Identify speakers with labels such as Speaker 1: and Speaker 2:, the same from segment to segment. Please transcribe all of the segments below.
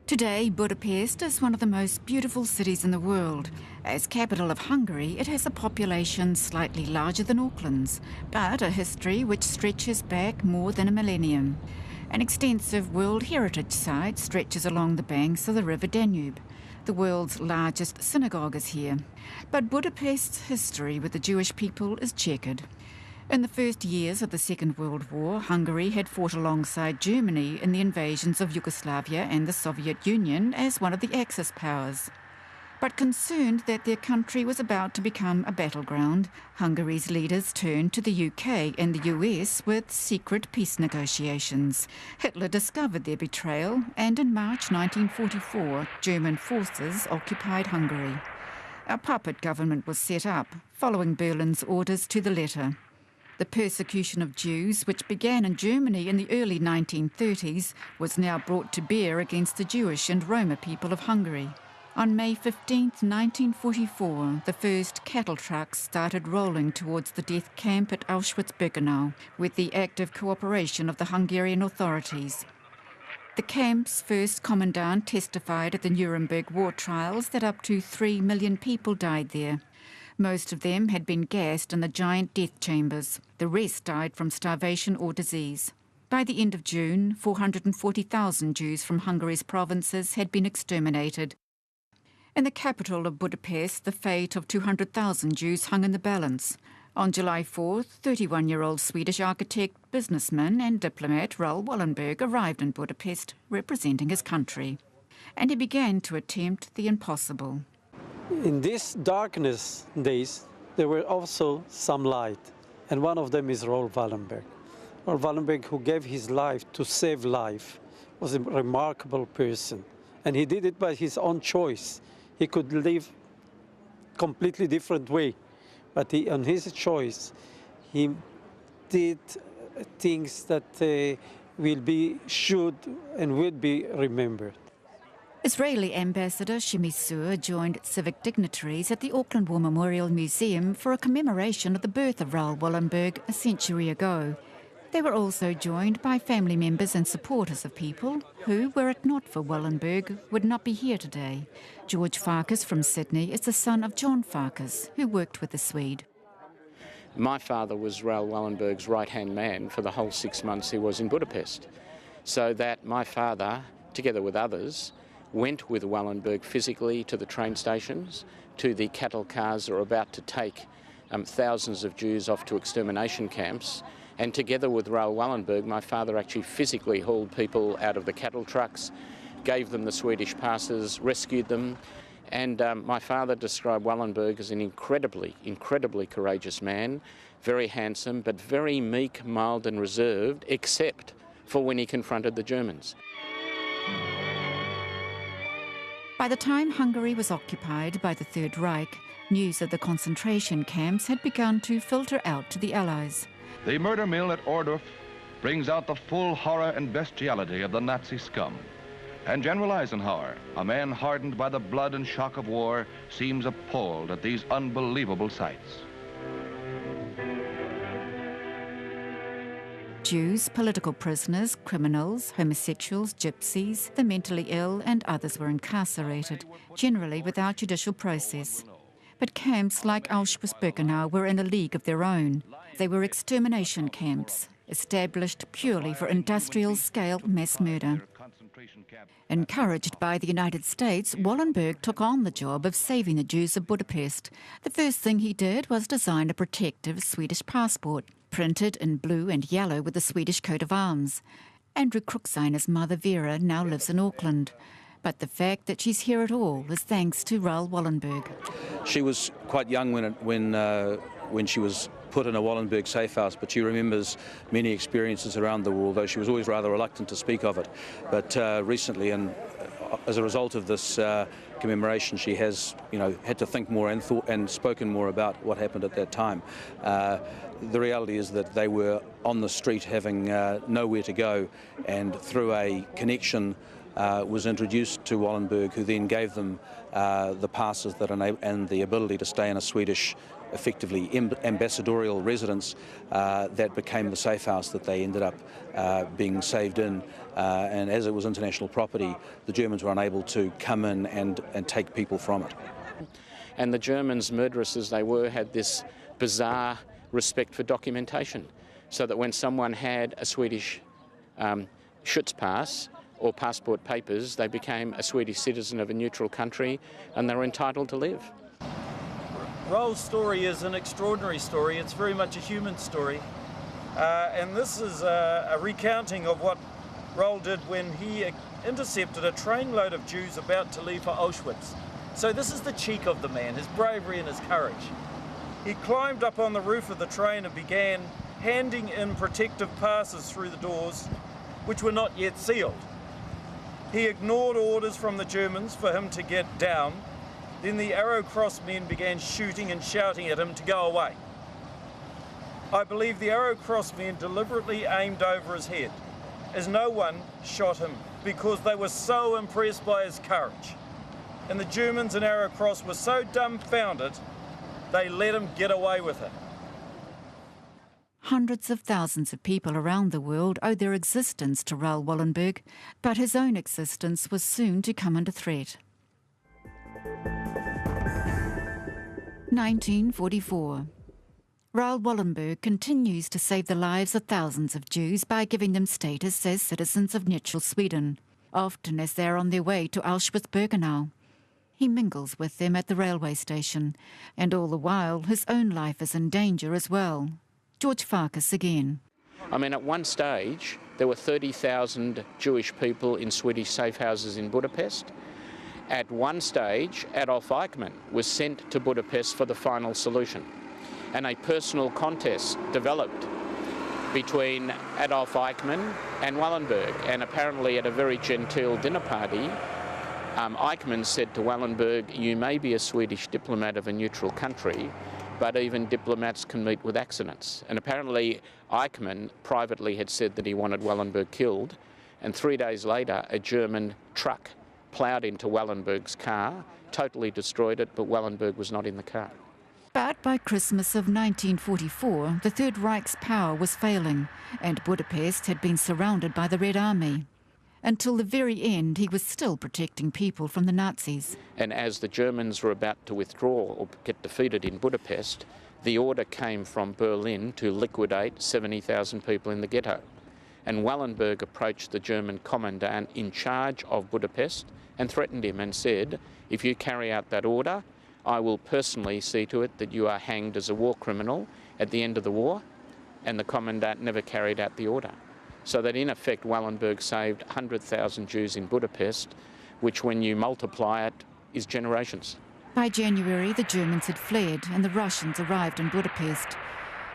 Speaker 1: Today, Budapest is one of the most beautiful cities in the world. As capital of Hungary, it has a population slightly larger than Auckland's, but a history which stretches back more than a millennium. An extensive World Heritage Site stretches along the banks of the River Danube. The world's largest synagogue is here. But Budapest's history with the Jewish people is checkered. In the first years of the Second World War, Hungary had fought alongside Germany in the invasions of Yugoslavia and the Soviet Union as one of the Axis powers. But concerned that their country was about to become a battleground, Hungary's leaders turned to the UK and the US with secret peace negotiations. Hitler discovered their betrayal, and in March 1944, German forces occupied Hungary. A puppet government was set up, following Berlin's orders to the letter. The persecution of Jews, which began in Germany in the early 1930s, was now brought to bear against the Jewish and Roma people of Hungary. On May 15, 1944, the first cattle trucks started rolling towards the death camp at Auschwitz-Birkenau, with the active cooperation of the Hungarian authorities. The camp's first commandant testified at the Nuremberg war trials that up to 3 million people died there. Most of them had been gassed in the giant death chambers. The rest died from starvation or disease. By the end of June, 440,000 Jews from Hungary's provinces had been exterminated. In the capital of Budapest, the fate of 200,000 Jews hung in the balance. On July 4th, 31-year-old Swedish architect, businessman and diplomat Raoul Wallenberg arrived in Budapest representing his country. And he began to attempt the impossible.
Speaker 2: In these darkness days, there were also some light, and one of them is Raoul Wallenberg. Raoul Wallenberg, who gave his life to save life, was a remarkable person, and he did it by his own choice. He could live completely different way, but on his choice, he did things that should and will be remembered.
Speaker 1: Israeli Ambassador Shimi Sur joined civic dignitaries at the Auckland War Memorial Museum for a commemoration of the birth of Raoul Wallenberg a century ago. They were also joined by family members and supporters of people who, were it not for Wallenberg, would not be here today. George Farkas from Sydney is the son of John Farkas, who worked with the Swede.
Speaker 3: My father was Raoul Wallenberg's right-hand man for the whole 6 months he was in Budapest, so that my father, together with others, went with Wallenberg physically to the train stations, to the cattle cars that were about to take thousands of Jews off to extermination camps, and together with Raoul Wallenberg, my father actually physically hauled people out of the cattle trucks, gave them the Swedish passes, rescued them, and my father described Wallenberg as an incredibly courageous man, very handsome, but very meek, mild and reserved, except for when he confronted the Germans.
Speaker 1: By the time Hungary was occupied by the Third Reich, news of the concentration camps had begun to filter out to the Allies.
Speaker 4: The murder mill at Ohrdruf brings out the full horror and bestiality of the Nazi scum. And General Eisenhower, a man hardened by the blood and shock of war, seems appalled at these unbelievable sights.
Speaker 1: Jews, political prisoners, criminals, homosexuals, gypsies, the mentally ill and others were incarcerated, generally without judicial process. But camps like Auschwitz-Birkenau were in a league of their own. They were extermination camps, established purely for industrial-scale mass murder. Encouraged by the United States, Wallenberg took on the job of saving the Jews of Budapest. The first thing he did was design a protective Swedish passport, printed in blue and yellow with the Swedish coat of arms. Andrew Kruksaina's mother Vera now lives in Auckland. But the fact that she's here at all is thanks to Raoul Wallenberg.
Speaker 5: She was quite young when she was put in a Wallenberg safe house, but she remembers many experiences around the war, though she was always rather reluctant to speak of it. But recently, and as a result of this commemoration, she has, had to think more and spoken more about what happened at that time. The reality is that they were on the street having nowhere to go, and through a connection was introduced to Wallenberg, who then gave them the passes and the ability to stay in a Swedish effectively ambassadorial residence that became the safe house that they ended up being saved in. And as it was international property, the Germans were unable to come in and take people from it.
Speaker 3: And the Germans, murderous as they were, had this bizarre respect for documentation, so that when someone had a Swedish Schutzpass or passport papers, they became a Swedish citizen of a neutral country and they were entitled to live.
Speaker 6: Raoul's story is an extraordinary story. It's very much a human story. And this is a recounting of what Raoul did when he intercepted a trainload of Jews about to leave for Auschwitz. So this is the cheek of the man, his bravery and his courage. He climbed up on the roof of the train and began handing in protective passes through the doors, which were not yet sealed. He ignored orders from the Germans for him to get down. Then the Arrow Cross men began shooting and shouting at him to go away. I believe the Arrow Cross men deliberately aimed over his head, as no one shot him because they were so impressed by his courage. And the Germans in Arrow Cross were so dumbfounded, they let him get away with it.
Speaker 1: Hundreds of thousands of people around the world owe their existence to Raoul Wallenberg, but his own existence was soon to come under threat. 1944. Raoul Wallenberg continues to save the lives of thousands of Jews by giving them status as citizens of neutral Sweden, often as they are on their way to Auschwitz-Birkenau. He mingles with them at the railway station, and all the while his own life is in danger as well. George Farkas again.
Speaker 3: I mean, at one stage, there were 30,000 Jewish people in Swedish safe houses in Budapest. At one stage, Adolf Eichmann was sent to Budapest for the final solution. And a personal contest developed between Adolf Eichmann and Wallenberg. And apparently at a very genteel dinner party, Eichmann said to Wallenberg, "You may be a Swedish diplomat of a neutral country, but even diplomats can meet with accidents." And apparently Eichmann privately had said that he wanted Wallenberg killed, and 3 days later a German truck ploughed into Wallenberg's car, totally destroyed it, but Wallenberg was not in the car.
Speaker 1: But by Christmas of 1944, the Third Reich's power was failing, and Budapest had been surrounded by the Red Army. Until the very end, he was still protecting people from the Nazis.
Speaker 3: And as the Germans were about to withdraw or get defeated in Budapest, the order came from Berlin to liquidate 70,000 people in the ghetto. And Wallenberg approached the German commandant in charge of Budapest and threatened him and said, "If you carry out that order, I will personally see to it that you are hanged as a war criminal at the end of the war." And the commandant never carried out the order. So that in effect Wallenberg saved 100,000 Jews in Budapest, which when you multiply it is generations.
Speaker 1: By January, the Germans had fled and the Russians arrived in Budapest.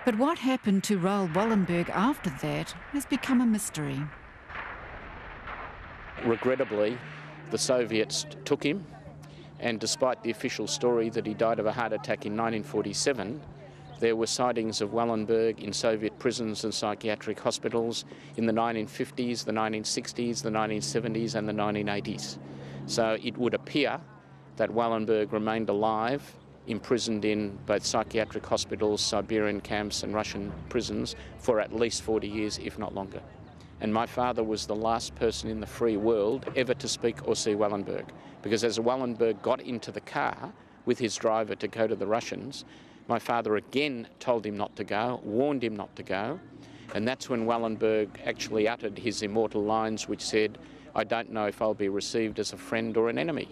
Speaker 1: But what happened to Raoul Wallenberg after that has become a mystery.
Speaker 3: Regrettably, the Soviets took him, and despite the official story that he died of a heart attack in 1947, there were sightings of Wallenberg in Soviet prisons and psychiatric hospitals in the 1950s, the 1960s, the 1970s and the 1980s. So it would appear that Wallenberg remained alive, imprisoned in both psychiatric hospitals, Siberian camps and Russian prisons for at least 40 years, if not longer. And my father was the last person in the free world ever to speak or see Wallenberg, because as Wallenberg got into the car with his driver to go to the Russians, my father again told him not to go, warned him not to go, and that's when Wallenberg actually uttered his immortal lines which said, "I don't know if I'll be received as a friend or an enemy."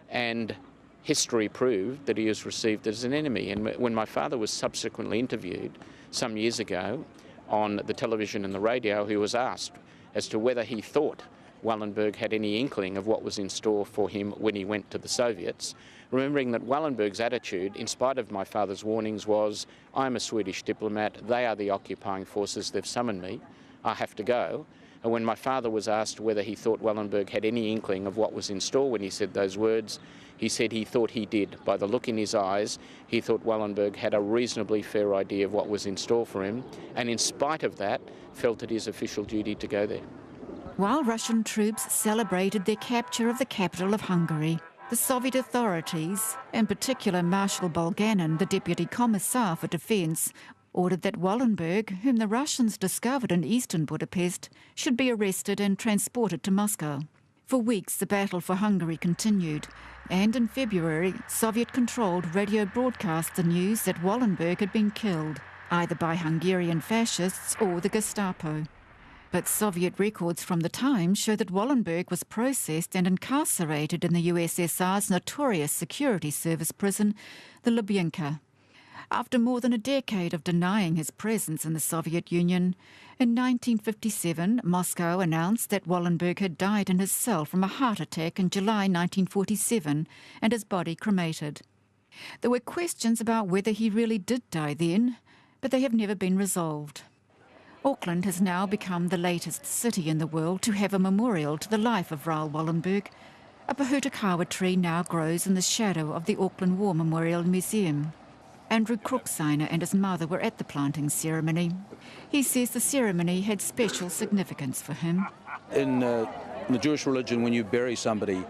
Speaker 3: And history proved that he was received as an enemy. And when my father was subsequently interviewed some years ago on the television and the radio, he was asked as to whether he thought Wallenberg had any inkling of what was in store for him when he went to the Soviets, remembering that Wallenberg's attitude, in spite of my father's warnings, was, "I'm a Swedish diplomat, they are the occupying forces, they've summoned me, I have to go." And when my father was asked whether he thought Wallenberg had any inkling of what was in store when he said those words, he said he thought he did. By the look in his eyes, he thought Wallenberg had a reasonably fair idea of what was in store for him, and in spite of that, felt it his official duty to go there.
Speaker 1: While Russian troops celebrated their capture of the capital of Hungary, The Soviet authorities, in particular Marshal Bulganin, the Deputy Commissar for Defence, ordered that Wallenberg, whom the Russians discovered in eastern Budapest, should be arrested and transported to Moscow. For weeks, the battle for Hungary continued, and in February, Soviet-controlled radio broadcast the news that Wallenberg had been killed, either by Hungarian fascists or the Gestapo. But Soviet records from the time show that Wallenberg was processed and incarcerated in the USSR's notorious security service prison, the Lubyanka. After more than a decade of denying his presence in the Soviet Union, in 1957 Moscow announced that Wallenberg had died in his cell from a heart attack in July 1947 and his body cremated. There were questions about whether he really did die then, but they have never been resolved. Auckland has now become the latest city in the world to have a memorial to the life of Raoul Wallenberg. A Pohutakawa tree now grows in the shadow of the Auckland War Memorial Museum. Andrew Krooksigner and his mother were at the planting ceremony. He says the ceremony had special significance for him.
Speaker 5: In the Jewish religion, when you bury somebody,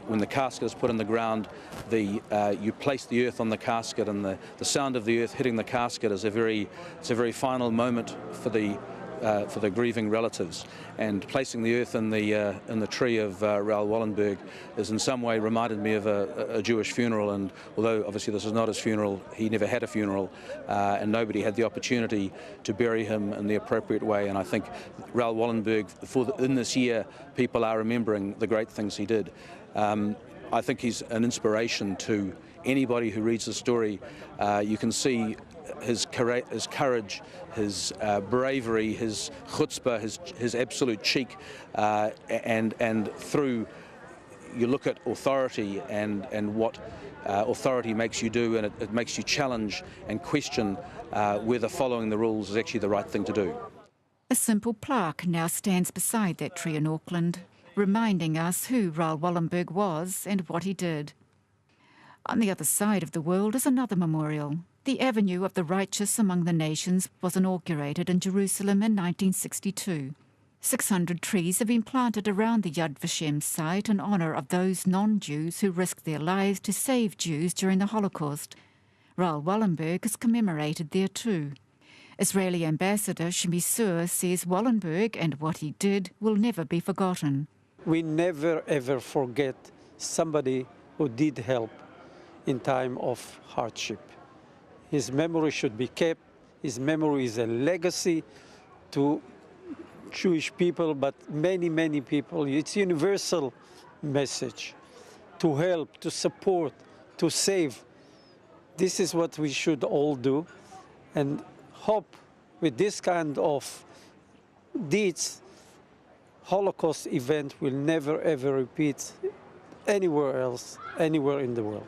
Speaker 5: when the casket is put in the ground, you place the earth on the casket, and the sound of the earth hitting the casket is a very final moment for the grieving relatives. And placing the earth in the tree of Raoul Wallenberg is in some way reminded me of a Jewish funeral. And although obviously this is not his funeral, he never had a funeral, and nobody had the opportunity to bury him in the appropriate way. And I think Raoul Wallenberg, in this year, people are remembering the great things he did. I think he's an inspiration to anybody who reads the story. You can see his courage, his bravery, his chutzpah, his absolute cheek, and through you look at authority and what authority makes you do, and it makes you challenge and question whether following the rules is actually the right thing to do.
Speaker 1: A simple plaque now stands beside that tree in Auckland, reminding us who Raoul Wallenberg was and what he did. On the other side of the world is another memorial. The Avenue of the Righteous Among the Nations was inaugurated in Jerusalem in 1962. 600 trees have been planted around the Yad Vashem site in honour of those non-Jews who risked their lives to save Jews during the Holocaust. Raoul Wallenberg is commemorated there too. Israeli Ambassador Shimi Sur says Wallenberg and what he did will never be forgotten.
Speaker 2: We never ever forget somebody who did help in time of hardship. His memory should be kept. His memory is a legacy to Jewish people, but many, many people. It's a universal message to help, to support, to save. This is what we should all do, and hope with this kind of deeds, Holocaust event will never ever repeat anywhere else, anywhere in the world.